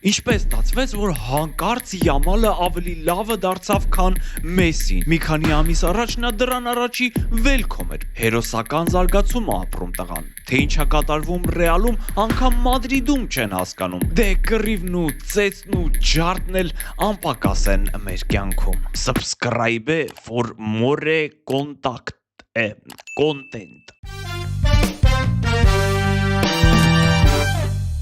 Ինչպես ստացվեց, որ հանկարծ Յամալը ավելի լավը դարձավ, քան Մեսին։ Մի քանի ամիս առաջ նա դրան առաջի Welcome էր։ Հերոսական զարգացում ապրում տղան։ Թե ինչա կատարվում Ռեալում, անգամ Մադրիդում չեն հասկանում։ Դե կռիվն ու ծեծն ու ջարդն էլ անպակաս են մեր կյանքում։ Subscribe for more content։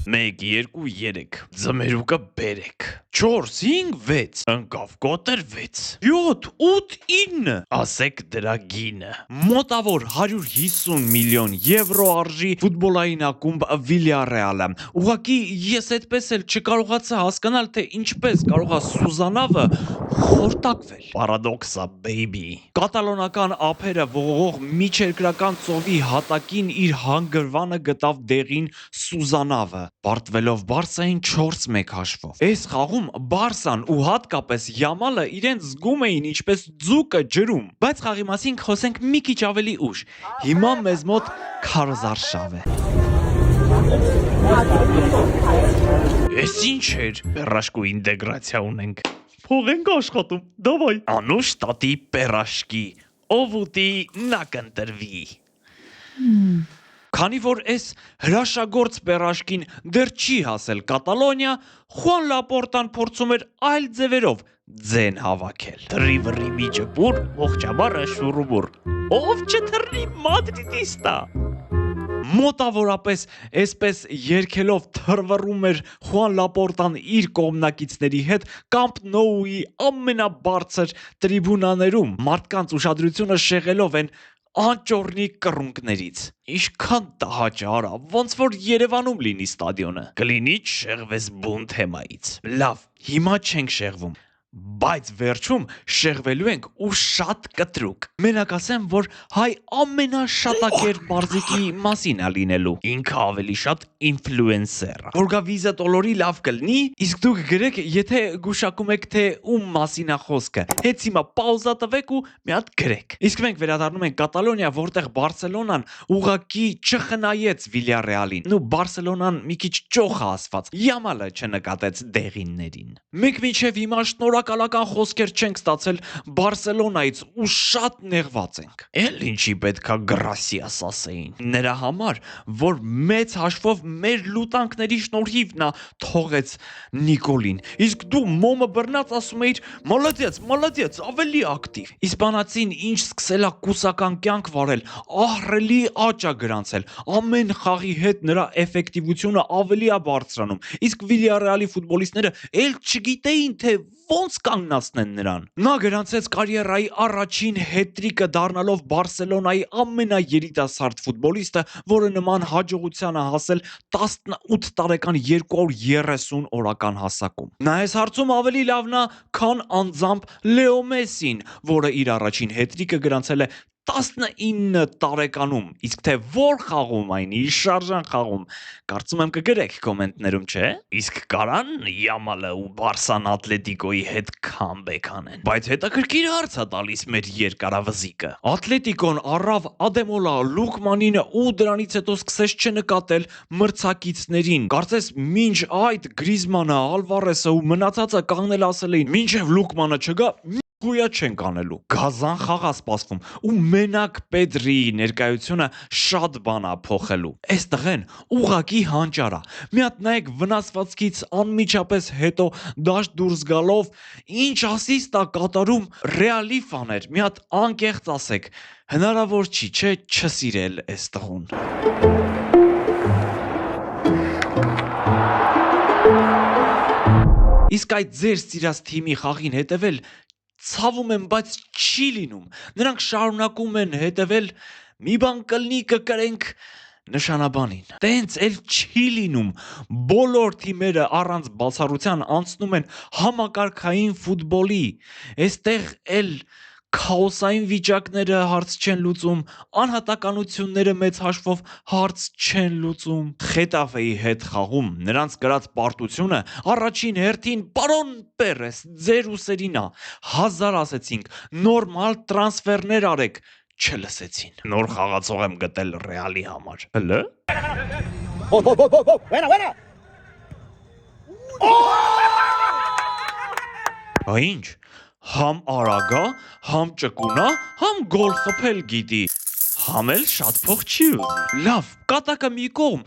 1, 2, 3 Ձմերուկը բերեք 4, 5, 6 Ընկավ կոտր 6 7, 8, 9 Ասեք դրա գինը Մոտավոր 150 միլիոն եվրո արժի ֆուտբոլային ակումբ Վիլյարեալը Ուղղակի ես այդպես էլ չկարողացա հասկանալ, թե ինչպես կարողա Սուզանավը խորտակվել Պարադոքսա baby Կատալոնական ափերը ողողող միջերկրական ծովի հատակին իր հանգրվանը գտավ դեղին Սուզանավը Պարտվելով Բարսային 4-1 հաշվով։ Այս խաղում Բարսան ու հատկապես Յամալը իրենց զգում էին ինչպես ձուկը ջրում։ Բայց խաղի մասին խոսենք մի քիչ ավելի ուշ։ Հիմա մեզ մոտ քարոզարշավ է։ Էս ինչ էր։ Պերաշկու ինտեգրացիա ունենք։ Փող ենք աշխատում։ Դավայ։ Անուշ տատի պերաշկի։ Ով ուտի նա կընտրվի։ Քանի որ այս հրաշագործ պերաշկին դեռ չի հասել Կատալոնիա, Խուան Լապորտան փորձում էր այլ ձևերով ձեն հավաքել։ Թռի վռի մի ճպուր, ողջաբառը շուրուբուր։ Ով չթռնի մադրիդիստա։ Մոտավորապես այսպես երգելով թռվռում էր Խուան Լապորտան իր կողմնակիցների հետ Կամպ Նոուի ամենաբարձր տրիբունաներում մարդկանց ուշադրությունը շեղելով են անճոռնի կռունկներից։ Ինչքան տհաճ արա, ոնց որ Երևանում լինի ստադիոնը։ Կլինի չշեղվես բուն թեմայից։ Լավ, հիմա չենք շեղվում, բայց վերջում շեղվելու ենք ու շատ կտրուկ։ Մենակ ասեմ, որ հայ ամենաշատակեր մարզիկի մասին է լինելու։ Ինքը ավելի շատ ինֆլուենսեր է։ Որ գա վիզա դոլարի լավ կլինի, իսկ դուք գրեք, եթե գուշակում եք, թե ում մասին է խոսքը։ Հենց հիմա պաուզա տվեք ու մի հատ գրեք։ Իսկ մենք վերադառնում ենք Կատալոնիա, որտեղ Բարսելոնան ուղղակի չխնայեց Վիլյարեալին։ Ու Բարսելոնան մի քիչ ճոխ է ասված։ Յամալը չնկատեց դեղիններին։ Մենք մինչև հիմա շնորհակալական խոսքեր չենք ստացել Բարսելոնայից ու շատ նեղված ենք։ Էլ ինչի պետքա գրասիաս ասեին։ Նրա համար, որ մեծ հաշվով մեր լուտանքների շնորհիվ նա թողեց Նիկոլին։ Իսկ դու մոմը բռնած ասում էիր՝ «Մոլոդեց, ավելի ակտիվ»։ Իսպանացին ինչ սկսել է կուսական կյանք վարել, ահռելի աճ է գրանցել։ Ամեն խաղի հետ նրա էֆեկտիվությունը ավելի է բարձրանում։ Իսկ Վիլյարեալի ֆուտբոլիստները էլ չգիտեին, թե ոնց կանգնացնեն նրան։ Նա գրանցեց կարիերայի առաջին հետրիկը դառնալով Բարսելոնայի ամենաերիտասարդ ֆուտբոլիստը, որը նման հաջողության է հասել 18 տարեկան 230 օրական հասակում։ Նա այս հարցում ավելի լավն է, քան անձամբ Լեո Մեսին, որը իր առաջին հետրիկը գրանցել է 19 տարեկանում, իսկ թե որ խաղում այն իր շարժան խաղում, կարծում եմ կգրեք կոմենտներում, չէ՞։ Իսկ կարան Յամալը ու Բարսան Ատլետիկոյի հետ քամբեք անեն։ Բայց հետաքրքիր հարց է տալիս մեր երկարավզիկը։ Ատլետիկոն առավ Ադեմոլա Լուկմանին ու դրանից հետո սկսեց չնկատել մրցակիցներին։ Կարծես մինչ այդ Գրիզմանը, Ալվարեսը ու մնացածը կանգնել ասել էին՝ մինչև Լուկմանը չգա, գույա չենք անելու։ Գազան խաղ է սպասվում ու մենակ Պեդրիի ներկայությունը շատ բան է փոխելու։ Այս տղեն ուղղակի հանճար է։ Մի հատ նայեք վնասվածքից անմիջապես հետո դաշտ դուրս գալով ինչ ասիստ է կատարում Ռեալի ֆաներ։ Մի հատ անկեղծ ասեք, հնարավոր չի, չէ, չսիրել այս տղուն։ Իսկ այդ ձեր սիրած թիմի խաղին հետևել ցավում եմ, բայց չի լինում։ Նրանք շարունակում են հետևել մի բան կլինի կկրենք նշանաբանին։ Տենց էլ չի լինում։ Բոլոր թիմերը առանց բացառության անցնում են համակարգային ֆուտբոլի։ Այստեղ էլ քաոսային վիճակները հարց չեն լուծում, անհատականությունները մեծ հաշվով հարց չեն լուծում։ Խետաֆեի հետ խաղում նրանց կրած պարտությունը առաջին հերթին պարոն Պերես ձեր ուսերին է։ 1000 ասեցինք, նորմալ տրանսֆերներ արեք, չլսեցին։ Նոր խաղացող եմ գտել Ռեալի համար։ Հլը։ Buena. Ինչ, համ արագա, համ ճկունա, համ գոլ խփել գիտի, համ էլ շատ փող չի ուզի։ Լավ, կատակը մի կողմ,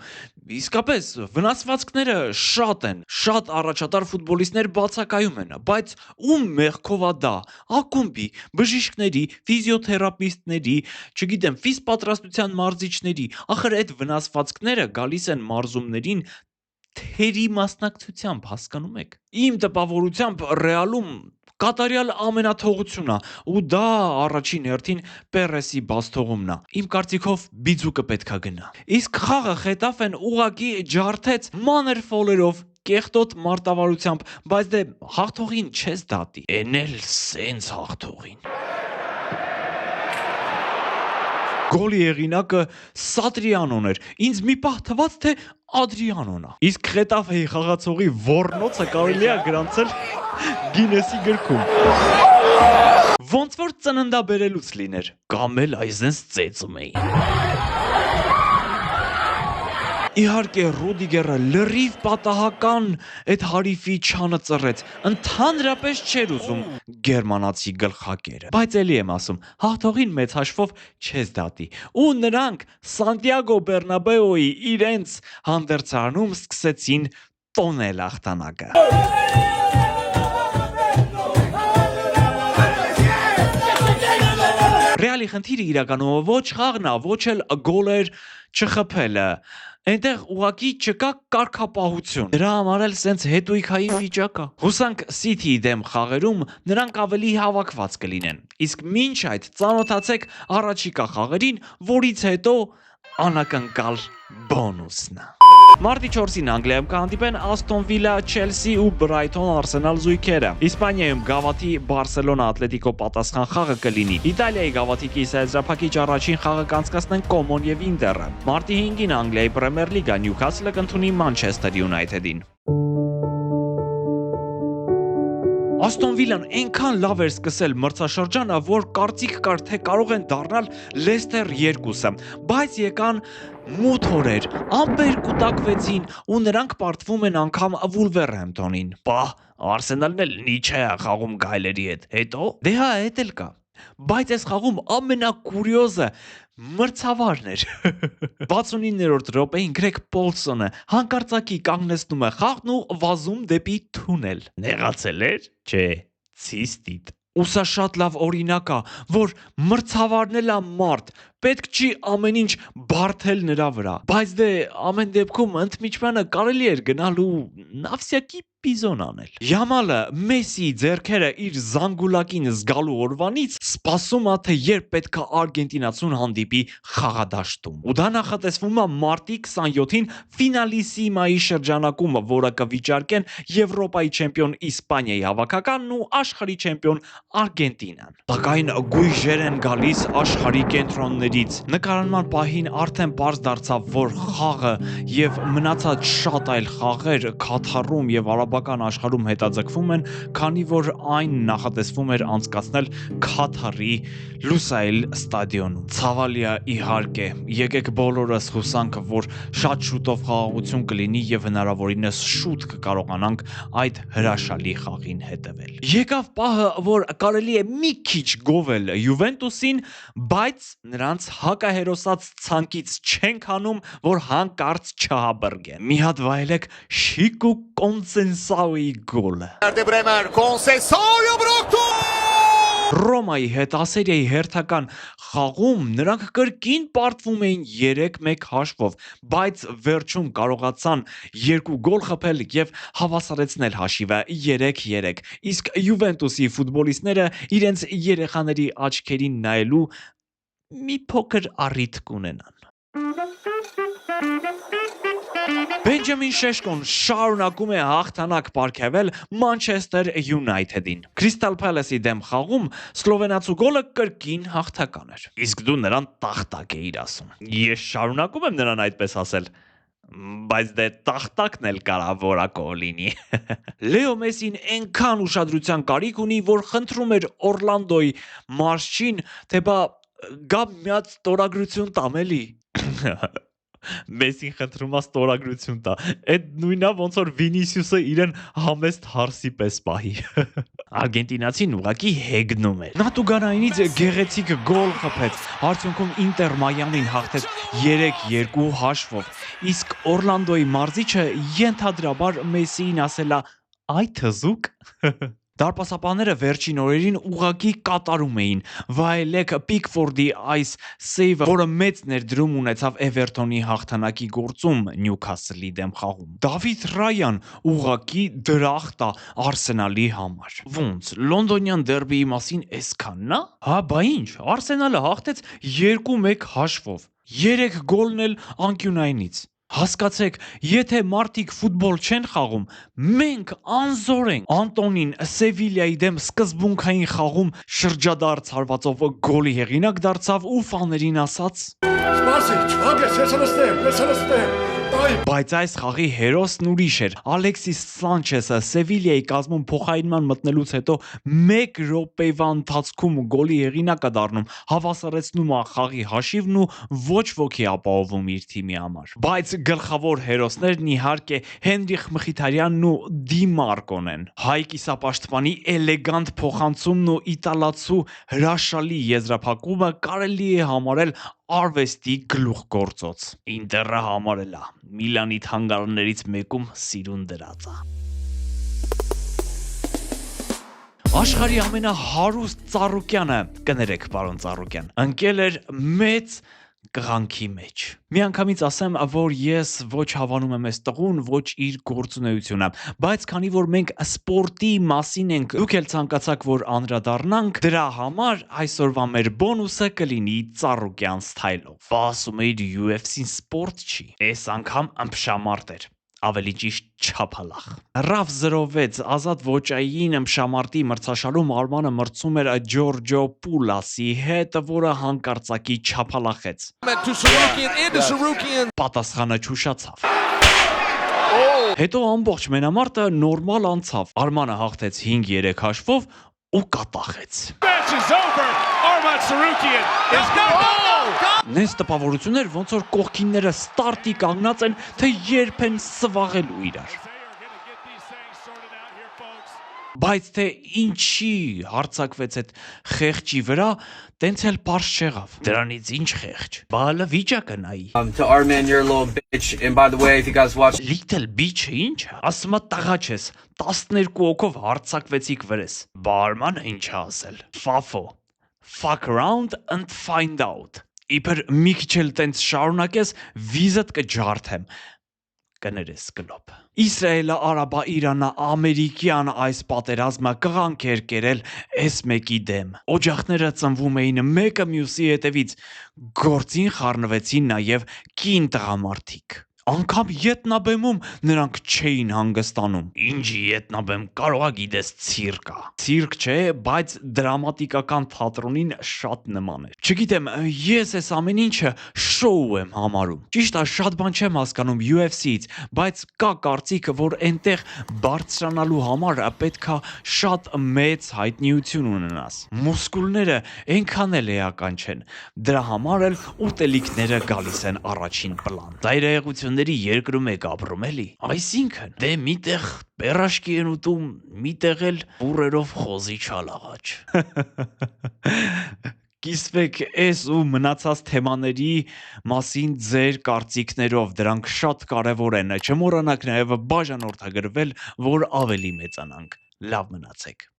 իսկապես վնասվածքները շատ են, շատ առաջատար ֆուտբոլիստներ բացակայում են, բայց ում մեղքով է դա, ակումբի, բժիշկների, ֆիզիոթերապիստների, չգիտեմ, ֆիզպատրաստության մարզիչների, ախր այդ վնասվածքները գալիս են մարզումներին թերի մասնակցությամբ, հասկանում եք։ Իմ տպավորությամբ Ռեալում կատարյալ ամենաթողությունն է, ու դա առաջին հերթին Պերեսի բացթողումն է։ Իմ կարծիքով Բիձուկը պետքա գնա։ Իսկ խաղը Խետաֆեն ուղղակի ջարդեց մանր ֆոլերով, կեղտոտ մարտավարությամբ, բայց դե հաղթողին չես դատի։ Էն էլ սենց հաղթողին։ Գոլի եղինակը Սատրիանոն էր, ինձ մի պահ թվաց, թե Ադրիանոն է։ Իսկ Խետաֆեի խաղացողի ոռնոցը կարելի է գրանցել Գինեսի գրքում։ Ոնց որ ծննդաբերելուց լիներ, կամ էլ այզենց ծեծում էին։ Իհարկե Ռուդիգերը լրիվ պատահական այդ հարիվի չանը ծռեց, ընդհանրապես չէր ուզում գերմանացի գլխակերը, բայց էլի եմ ասում, հաղթողին մեծ հաշվով չես դատի, ու նրանք Սանտիագո Բեռնաբեուի իրենց հանդերձարանում սկսեցին տոնել հաղթանակը։ Ռեալի խնդիրը իրականում ոչ խաղն է, ոչ էլ գոլեր չխփելը, այնտեղ ուղղակի չկա կարգապահություն։ Դրա համար էլ սենց հետույքային վիճակ է։ Հուսանք Սիթիի դեմ խաղերում նրանք ավելի հավաքված կլինեն։ Իսկ մինչ այդ ծանոթացեք առաջիկա խաղերին, որից հետո անակնկալ բոնուսն է։ Մարտի 4-ին Անգլիայում կհանդիպեն Ասթոն Վիլա, Չելսի ու Բրայթոն Արսենալ զույգերը։ Իսպանիայում Գավաթի Բարսելոնա Ատլետիկո պատասխան խաղը կլինի։ Իտալիայի Գավաթի կիսաեզրափակիչ առաջին խաղը կանցկացնեն Կոմոն եւ Ինտերը։ Մարտի 5-ին Անգլիայի Պրեմիեր լիգա Նյուքասլը կընդունի Մանչեսթեր Յունայթեդին։ Ասթոն Վիլան այնքան լավ էր սկսել մրցաշրջանը, որ կարծիք կար, թե կարող են դառնալ Լեսթեր 2-ը, բայց եկան մութ օրեր, ամպեր կուտակվեցին ու նրանք պարտվում են անգամ Վուլվերհեմփթոնին։ Պահ, Արսենալն էլ Նիչե է խաղում գայլերի հետ։ Հետո դե հա, էդ էլ կա։ Բայց այս խաղում ամենակուրիոզը մրցավարն էր։ 69-րդ րոպեին Գրեգ Պոլսոնը հանկարծակի կանգնեցնում է խաղն ու վազում դեպի թունել։ Նեղացել էր։ Չէ, ցիստիտ։ Ու սա շատ լավ օրինակ է, որ մրցավարն էլ է մարդ, պետք չի ամեն ինչ բարթել նրա վրա։ Բայց դե ամեն դեպքում ընդմիջմանը կարելի էր գնալ ու նավսյակի պիզոն անել։ Յամալը Մեսսիի ձեռքերը իր զանգուլակին զգալու օրվանից սպասում է, թե երբ պետքա արգենտինացուն հանդիպի խաղադաշտում։ Ու դա նախատեսվում է մարտի 27-ին ֆինալիսիմայի շրջանակում, որը կվիճարկեն Եվրոպայի չեմպիոն Իսպանիայի հավաքականն ու աշխարհի չեմպիոն Արգենտինան։ Սակայն գույժեր են գալիս աշխարհի կենտրոններից։ Նկարանման պահին արդեն պարզ դարձավ, որ խաղը եւ մնացած շատ այլ խաղեր Քաթարում եւ արաբական աշխարհում հետաձգվում են, քանի որ այն նախատեսվում էր անցկացնել Քաթարի Լուսայել ստադիոնում։ Ցավալի է իհարկե, եկեք բոլորս հուսանք, որ շատ շուտով խաղաղություն կլինի եւ հնարավորինս շուտ կկարողանանք այդ հրաշալի խաղին հետևել։ Եկավ պահը, որ կարելի է մի քիչ գովել Յուվենտուսին, բայց նրանց հակահերոսած ցանկից չենք հանում, որ հանկարծ չհաբրգեն։ Մի հատ վայելեք Շիկու Կոնսենսաուի գոլը։ Ռոմայի հետ ասերիայի հերթական խաղում նրանք կրկին պարտվում էին 3-1 հաշվով, բայց վերջում կարողացան 2 գոլ խփել եւ հավասարեցնել հաշիվը 3-3։ Իսկ Յուվենտուսի ֆուտբոլիստները իրենց երեխաների աչքերին նայելու մի փոքր առիթ կունենան։ Բենջամին Շեշկոն շարունակում է հաղթանակ պարգևել Մանչեսթեր Յունայթեդին։ Քրիստալ Փալեսի դեմ խաղում սլովենացու գոլը կրկին հաղթական էր։ Իսկ դու նրան տախտակ էիր ասում։ Ես շարունակում եմ նրան այդպես ասել, բայց դե տախտակն էլ կարա որակով լինի։ Լեո Մեսին այնքան ուշադրության կարիք ունի, որ խնդրում էր Օրլանդոյի մարշչին, թե բա գա մի հատ ստորագրություն տամ էլի։ Մեսին խնդրում է ստորագրություն տա։ Այդ նույնա ոնց որ Վինիսիուսը իրեն համեստ հարսի պես պահի։ Արգենտինացին ուղղակի հեգնում էր։ Նատուգանայինից գեղեցիկ գոլ խփեց։ Արդյունքում Ինտեր Մայամին հաղթեց 3-2 հաշվով։ Իսկ Օրլանդոյի մարզիչը ենթադրաբար Մեսիին ասել է. «Այ թզուկ»։ Դարպասապանները վերջին օրերին ուղղակի կատարում էին։ Վայելեք Պիկֆորդի այս սեյվը, որը մեծ ներդրում ունեցավ Էվերթոնի հաղթանակի գործում Նյուքասլի դեմ խաղում։ Դավիթ Ռայան ուղղակի դրախտ է Արսենալի համար։ Ոնց, լոնդոնյան դերբիի մասին էսքանն է։ Հա, բա ինչ, Արսենալը հաղթեց 2-1 հաշվով։ 3 գոլն էլ անկյունայինից։ Հասկացեք, եթե մարդիկ ֆուտբոլ չեն խաղում, մենք անզոր ենք։ Անտոնին Սևիլիայի դեմ սկզբունքային խաղում շրջադարձ հարվածով գոլի հեղինակ դարձավ ու ֆաներին ասաց. Բայց այս խաղի հերոսն ուրիշ էր։ Ալեքսիս Սանչեսը Սևիլիայի կազմում փոխարինման մտնելուց հետո 1 րոպեվա ընթացքում գոլի հեղինակը դառնում, հավասարեցնում է խաղի հաշիվն ու ոչ ոքի ապահովում իր թիմի համար։ Բայց գլխավոր հերոսներն իհարկե Հենրիխ Մխիթարյանն ու Դի Մարկոն են։ Հայ կիսապաշտպանի էլեգանտ փոխանցումն ու իտալացու հրաշալի եզրափակումը կարելի է համարել արվեստի գլուխգործոց։ Ինտերը համարել է Միլանի թանգարաններից մեկում սիրուն դրած է։ Աշխարհի ամենահարուստ Ծառուկյանը, կներեք պարոն Ծառուկյան, ընկել էր մեծ կղանքի մեջ։ Միանգամից ասեմ, որ ես ոչ հավանում եմ այս տղուն, ոչ իր գործունեությունը, բայց քանի որ մենք սպորտի մասին ենք, դուք էլ ցանկացաք, որ անդրադառնանք, դրա համար այսօրվա մեր բոնուսը կլինի Ծառուկյան սթայլով։ Բա ասում էիր UFC-ն սպորտ չի, այս անգամ ըմբշամարտ էր։ Ավելի ճիշտ չափալախ։ RAF 06 ազատ ոճային ըմբշամարտի մրցաշարում Արմանը մրցում էր Ջորջո Պուլասի հետ, որը հանկարծակի չափալախեց։ Պատասխանը չուշացավ։ Հետո ամբողջ մենամարտը նորմալ անցավ։ Արմանը հաղթեց 5-3 հաշվով ու կատաղեց։ Նենց տպավորություններ, ոնց որ կողքինները ստարտի կանգնած են, թե երբ են սվաղելու իրար։ Բայց թե ինչի հարցակվեց այդ խեղճի վրա, տենց էլ պարզ չեղավ։ Դրանից ինչ խեղճ։ Բա հələ վիճակը նայի։ To our man, you're a little bitch. And by the way, if you guys watch Little bitch-ը ինչ է։ Ասում է տղա չես, 12 հոգով հարցակվեցիք վրես։ Բա Արմանը ինչ է ասել։ Ֆաֆո։ Fuck around and find out։ Իբր մի քիչ էլ տենց շարունակես, վիզդ կջարդեմ։ Կներես կլոպ։ Իսրայելը, Արաբա-Իրանը, ամերիկյան այս պատերազմը կղանք էր կերել այս մեկի դեմ։ Օջախները ծնվում էին մեկը մյուսի հետևից, գործին խառնվեցին նաև կին տղամարդիկ։ Անգամ ետնաբեմում նրանք չէին հանգստանում։ Ինչի ետնաբեմ, կարողա գիտես ցիրկ է։ Ցիրկ չէ, բայց դրամատիկական թատրոնին շատ նման է։ Չգիտեմ, ես այս ամեն ինչը շոու եմ համարում։ Ճիշտ է, շատ բան չեմ հասկանում UFC-ից, բայց կա կարծիք, որ այնտեղ բարձրանալու համար պետքա շատ մեծ հայտնիություն ունենաս։ Մուսկուլները այնքան էլ էական չեն։ Դրա համար էլ ուտելիքները գալիս են առաջին պլան։ Ծայրահեղությունների երկրում եք ապրում էլի։ Այսինքն, դե միտեղ պերաշկի են ուտում, միտեղ էլ բուրերով խոզի չալաղաչ։ Կիսվեք այս ու մնացած թեմաների մասին ձեր կարծիքներով, դրանք շատ կարևոր են։ Չմոռանաք նաև բաժանորդագրվել, որ ավելի մեծանանք։ Լավ մնացեք։